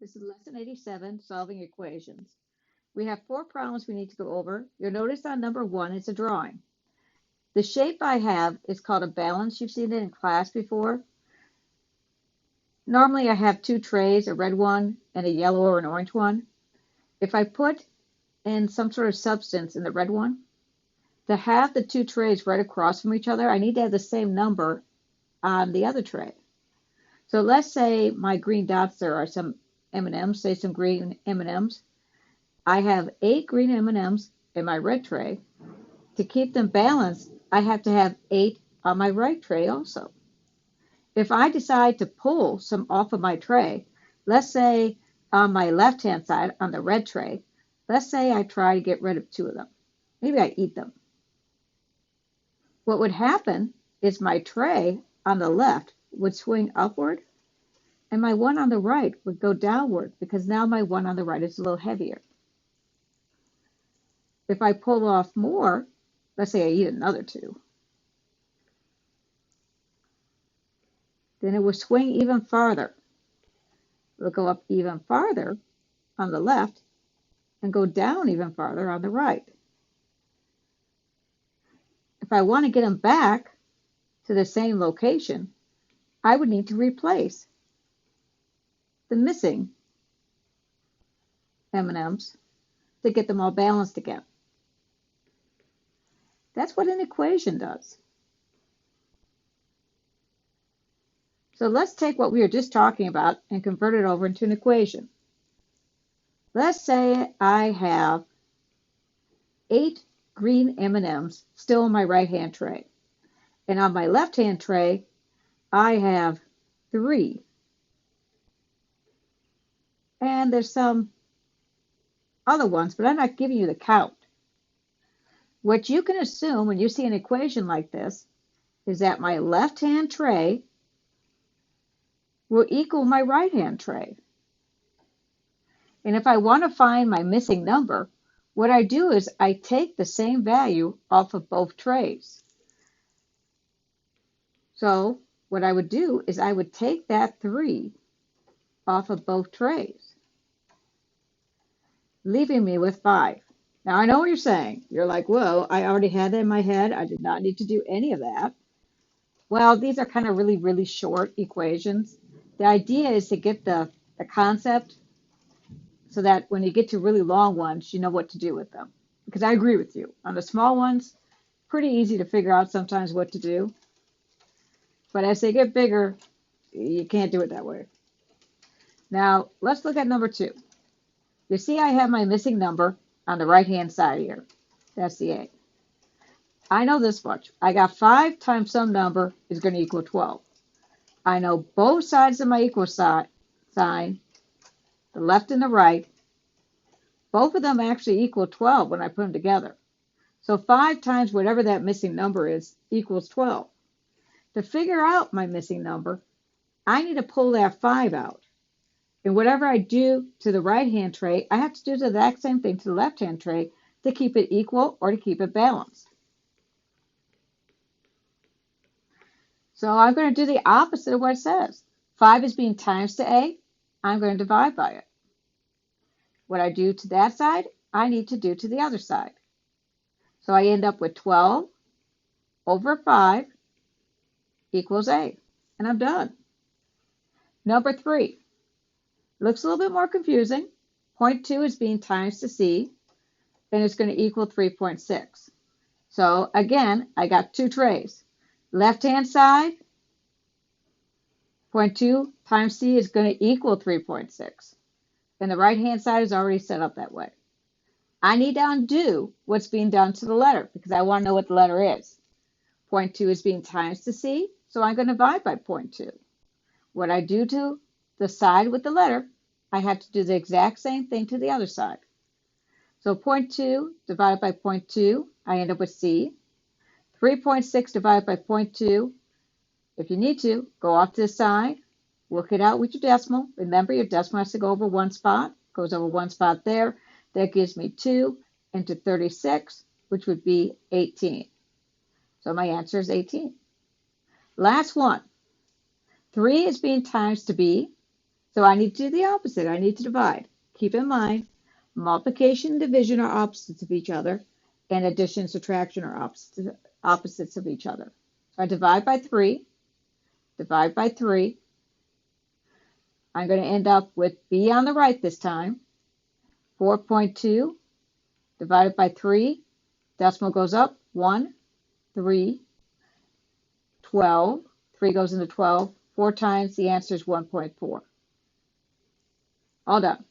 This is lesson 87, solving equations. We have four problems we need to go over. You'll notice on number one, it's a drawing. The shape I have is called a balance. You've seen it in class before. Normally I have two trays, a red one and a yellow or an orange one. If I put in some sort of substance in the red one, to have the two trays right across from each other, I need to have the same number on the other tray. So let's say my green dots there are some M&Ms, say some green M&Ms. I have 8 green M&Ms in my red tray. To keep them balanced, I have to have 8 on my right tray also. If I decide to pull some off of my tray, let's say on my left-hand side on the red tray, let's say I try to get rid of 2 of them. Maybe I eat them. What would happen is my tray on the left would swing upward and my one on the right would go downward because now my one on the right is a little heavier. If I pull off more, let's say I eat another 2, then it will swing even farther. It will go up even farther on the left and go down even farther on the right. If I want to get them back to the same location, I would need to replace the missing M&Ms to get them all balanced again. That's what an equation does. So let's take what we were just talking about and convert it over into an equation. Let's say I have 8 green M&Ms still in my right-hand tray. And on my left-hand tray, I have 3. And there's some other ones, but I'm not giving you the count. What you can assume when you see an equation like this is that my left-hand tray will equal my right-hand tray. And if I want to find my missing number, what I do is I take the same value off of both trays. So what I would do is I would take that 3 off of both trays, leaving me with 5. Now I know what you're saying. You're like, whoa, I already had that in my head. I did not need to do any of that. Well, these are kind of really, really short equations. The idea is to get the concept so that when you get to really long ones, you know what to do with them. Because I agree with you. On the small ones, pretty easy to figure out sometimes what to do. But as they get bigger, you can't do it that way. Now, let's look at number 2. You see I have my missing number on the right-hand side here. That's the A. I know this much. I got 5 times some number is going to equal 12. I know both sides of my equal sign, the left and the right, both of them actually equal 12 when I put them together. So 5 times whatever that missing number is equals 12. To figure out my missing number, I need to pull that 5 out. And whatever I do to the right-hand tray, I have to do the exact same thing to the left-hand tray to keep it equal or to keep it balanced. So I'm going to do the opposite of what it says. 5 is being times to A. I'm going to divide by it. What I do to that side, I need to do to the other side. So I end up with 12 over 5 equals A. And I'm done. Number 3. Looks a little bit more confusing. 0.2 is being times to C, and it's going to equal 3.6. So again, I got 2 trays. Left-hand side, 0.2 times C is going to equal 3.6. And the right-hand side is already set up that way. I need to undo what's being done to the letter because I want to know what the letter is. 0.2 is being times to C, so I'm going to divide by 0.2. What I do to the side with the letter, I have to do the exact same thing to the other side. So 0.2 divided by 0.2, I end up with C. 3.6 divided by 0.2, if you need to, go off to the side, work it out with your decimal. Remember, your decimal has to go over one spot, goes over one spot there. That gives me 2 into 36, which would be 18. So my answer is 18. Last one. 3 is being times to B. So I need to do the opposite. I need to divide. Keep in mind, multiplication and division are opposites of each other, and addition and subtraction are opposites of each other. So I divide by 3, divide by 3. I'm going to end up with b on the right this time. 4.2 divided by 3. Decimal goes up. 1, 3, 12. 3 goes into 12. 4 times, the answer is 1.4. All done.